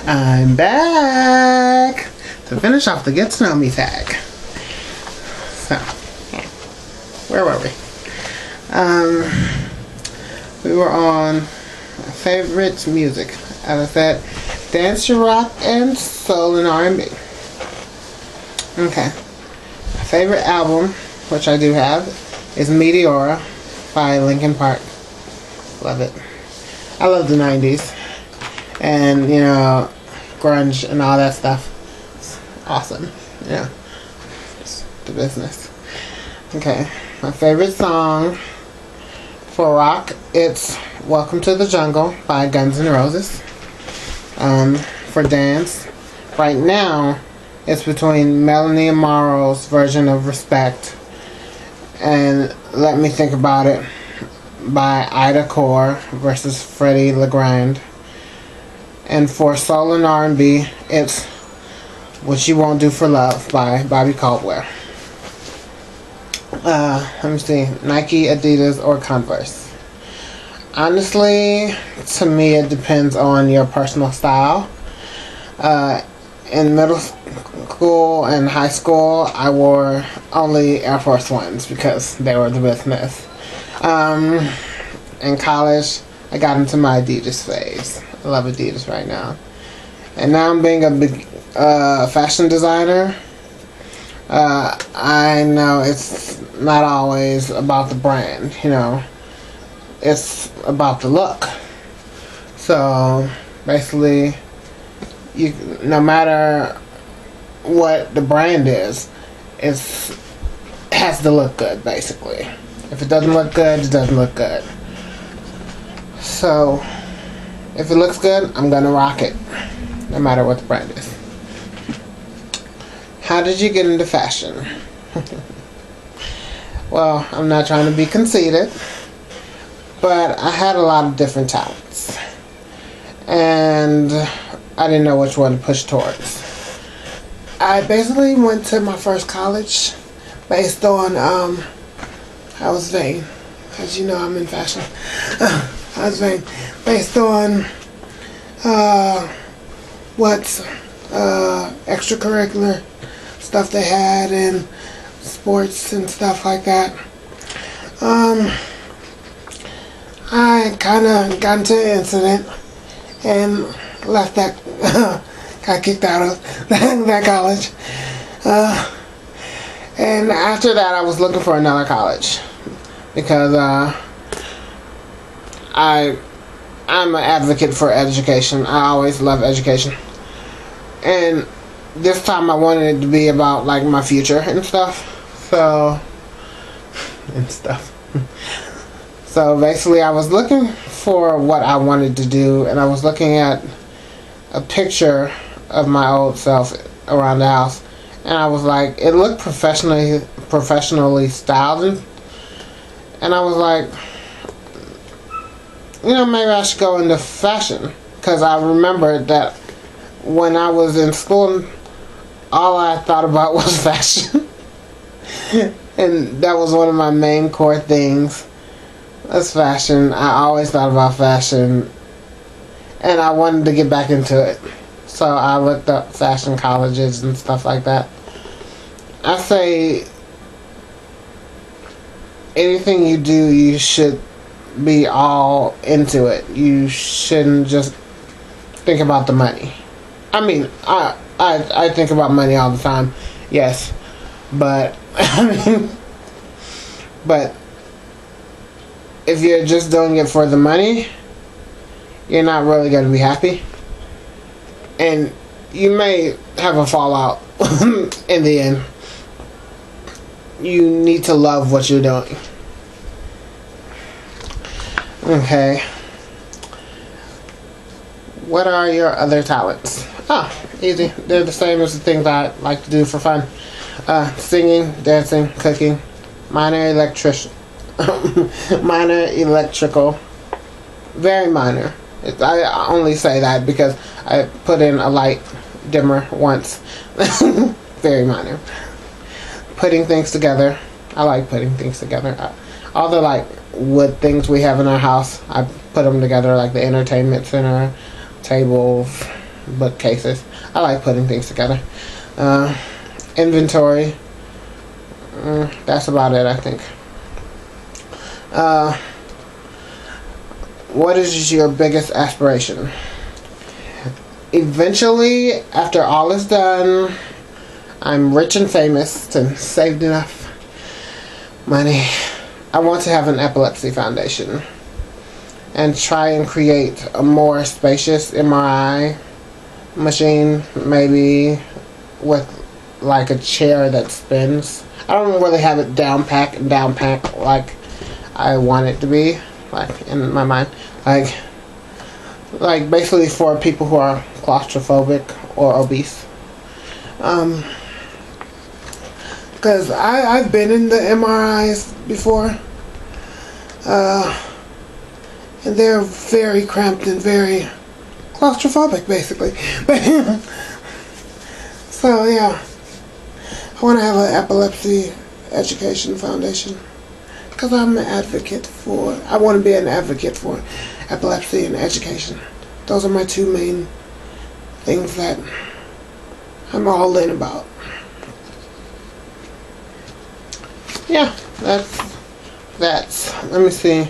I'm back to finish off the Get to Know Me tag. So, where were we? We were on favorite music. As I said, dance, rock, and soul and R&B. Okay. My favorite album, which I do have, is Meteora by Linkin Park. Love it. I love the 90s. And, grunge and all that stuff. It's awesome. Yeah. It's the business. Okay. My favorite song for rock, it's Welcome to the Jungle by Guns N' Roses. For dance, right now, it's between Melanie Amaro's version of Respect and Let Me Think About It by Ida Core versus Freddie LeGrand. And for soul and R&B, it's What You Won't Do for Love by Bobby Caldwell. Let me see. Nike, Adidas, or Converse. Honestly, to me, it depends on your personal style. In middle school and high school, I wore only Air Force Ones because they were the business. In college, I got into my Adidas phase. I love Adidas right now. And now I'm being a big fashion designer. I know it's not always about the brand, It's about the look. So, basically, no matter what the brand is, it has to look good, basically. If it doesn't look good, it doesn't look good. So, if it looks good, I'm gonna rock it, no matter what the brand is. How did you get into fashion? Well, I'm not trying to be conceited, but I had a lot of different talents, and I didn't know which one to push towards. I basically went to my first college based on, I was vain. As you know, I'm in fashion. I was vain. Based on what's extracurricular stuff they had and sports and stuff like that. I kind of got into an incident and left that, got kicked out of that college. And after that, I was looking for another college because I'm an advocate for education. I always love education. And this time I wanted it to be about like my future and stuff. So basically I was looking for what I wanted to do, and I was looking at a picture of my old self around the house, and I was like, it looked professionally styled, and I was like, maybe I should go into fashion, because I remembered that when I was in school, all I thought about was fashion. And that was one of my main core things. That's fashion. I always thought about fashion. And I wanted to get back into it. So I looked up fashion colleges and stuff like that. I say anything you do, you should be all into it. You shouldn't just think about the money. I mean, I think about money all the time, yes, but but if you're just doing it for the money, you're not really going to be happy, and you may have a fallout in the end. You need to love what you're doing. Okay. What are your other talents? Easy. They're the same as the things I like to do for fun. Singing, dancing, cooking. Minor electrical. Very minor. I only say that because I put in a light dimmer once. Very minor. Putting things together. I like putting things together. All the wood things we have in our house, I put them together, like the entertainment center, tables, bookcases. I like putting things together. Inventory. That's about it, I think. What is your biggest aspiration? Eventually, after all is done, I'm rich and famous and saved enough money, I want to have an epilepsy foundation and try and create a more spacious MRI machine, maybe with like a chair that spins. I don't really have it down pack like I want it to be, like in my mind, like basically for people who are claustrophobic or obese. Because I've been in the MRIs before, and they're very cramped and very claustrophobic, basically. So yeah, I want to have an epilepsy education foundation because I'm an advocate for. I want to be an advocate for epilepsy and education. Those are my two main things that I'm all in about. Yeah, that's let me see.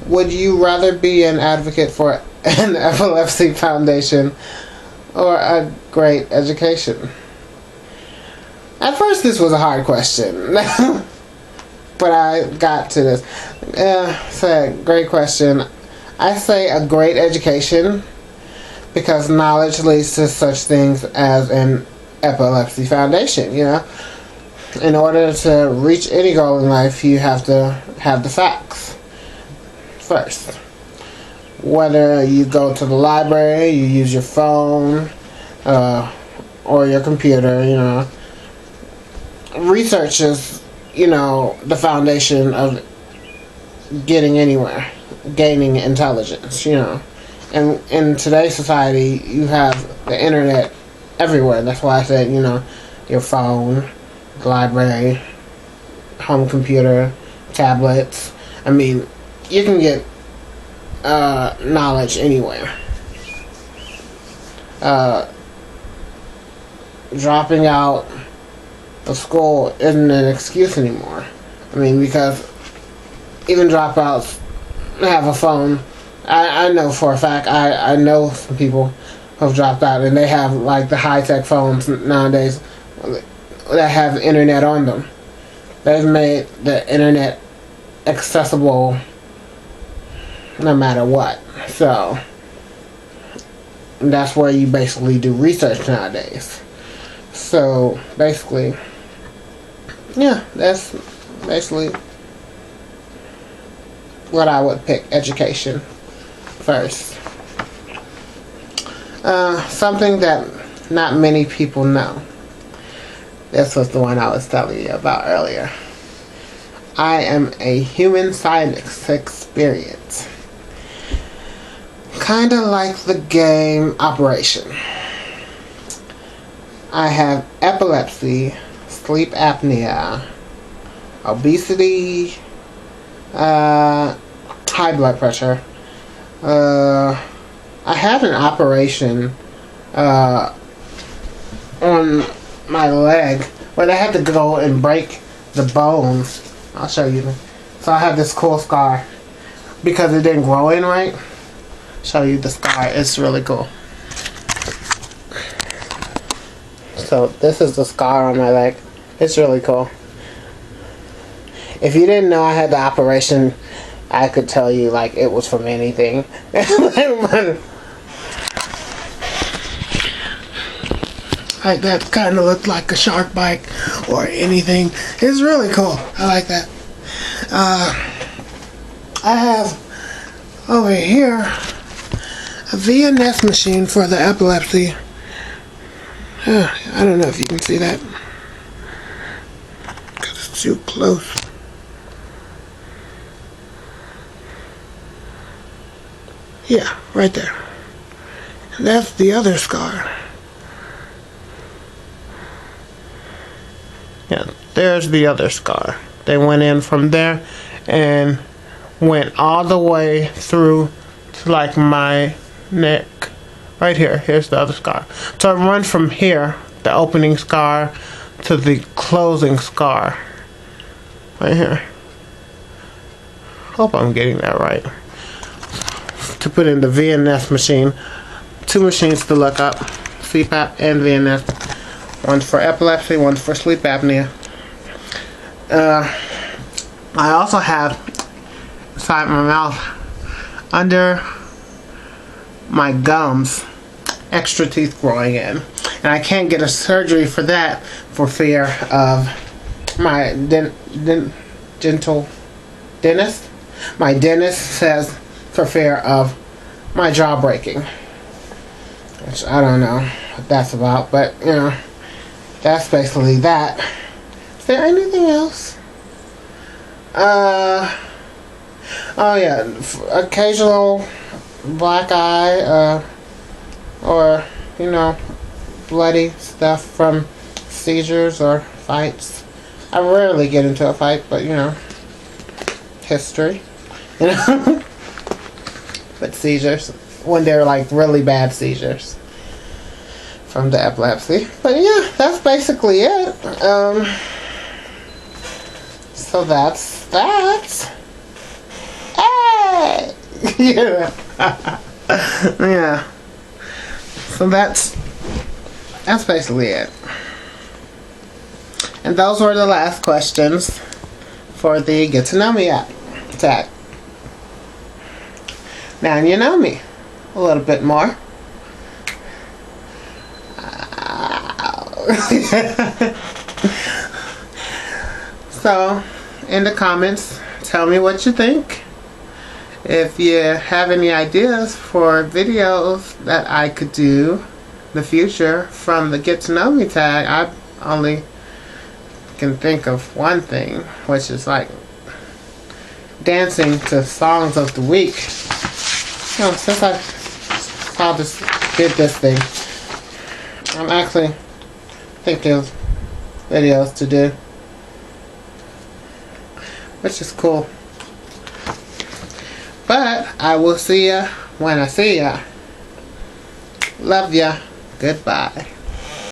Would you rather be an advocate for an epilepsy foundation or a great education? At first this was a hard question, but I got to this. It's a great question. I say a great education because knowledge leads to such things as an epilepsy foundation, you know. In order to reach any goal in life, you have to have the facts first. Whether you go to the library, you use your phone, or your computer, you know. Research is, you know, the foundation of getting anywhere, gaining intelligence, you know. And in today's society, you have the internet everywhere. That's why I said, you know, your phone, library, home computer, tablets. I mean, you can get knowledge anywhere. Dropping out of school isn't an excuse anymore. I mean, because even dropouts have a phone. I know for a fact, I know some people who have dropped out and they have like the high-tech phones nowadays that have internet on them. They've made the internet accessible no matter what. So that's where you basically do research nowadays. So basically, yeah, that's basically what I would pick. Education first. Something that not many people know. This was the one I was telling you about earlier. I am a human science experience. Kinda like the game Operation. I have epilepsy, sleep apnea, obesity, high blood pressure. I had an operation on my leg where they had to go and break the bones. I'll show you. So I have this cool scar because it didn't grow in right. Show you the scar. It's really cool. So this is the scar on my leg. It's really cool. If you didn't know I had the operation, I could tell you like it was from anything. Like that kind of looked like a shark bite or anything. It's really cool. I like that. I have over here a VNS machine for the epilepsy. I don't know if you can see that because it's too close. Yeah, right there. And that's the other scar. Yeah, there's the other scar. They went in from there and went all the way through to like my neck. Right here. Here's the other scar. So I run from here, the opening scar, to the closing scar. Right here. Hope I'm getting that right. To put in the VNS machine. 2 machines to look up. CPAP and VNS. One's for epilepsy, one's for sleep apnea. I also have inside my mouth, under my gums, extra teeth growing in, and I can't get a surgery for that for fear of my dental dentist. My dentist says for fear of my jaw breaking, which I don't know what that's about, but you know, that's basically that. Is there anything else? Oh yeah, occasional black eye, or, you know, bloody stuff from seizures or fights. I rarely get into a fight, but, you know, history, you know. But seizures, when they're like really bad seizures from the epilepsy. But yeah, that's basically it. So that's that. Hey! Yeah. Yeah. So that's basically it. And those were the last questions for the Get to Know Me app tag. Now you know me a little bit more. So, in the comments, tell me what you think. If you have any ideas for videos that I could do in the future from the Get to Know Me tag, I only can think of one thing, which is like dancing to songs of the week. You know, since I did this thing, I'm actually thinking of videos to do, which is cool. But I will see ya when I see ya. Love ya. Goodbye.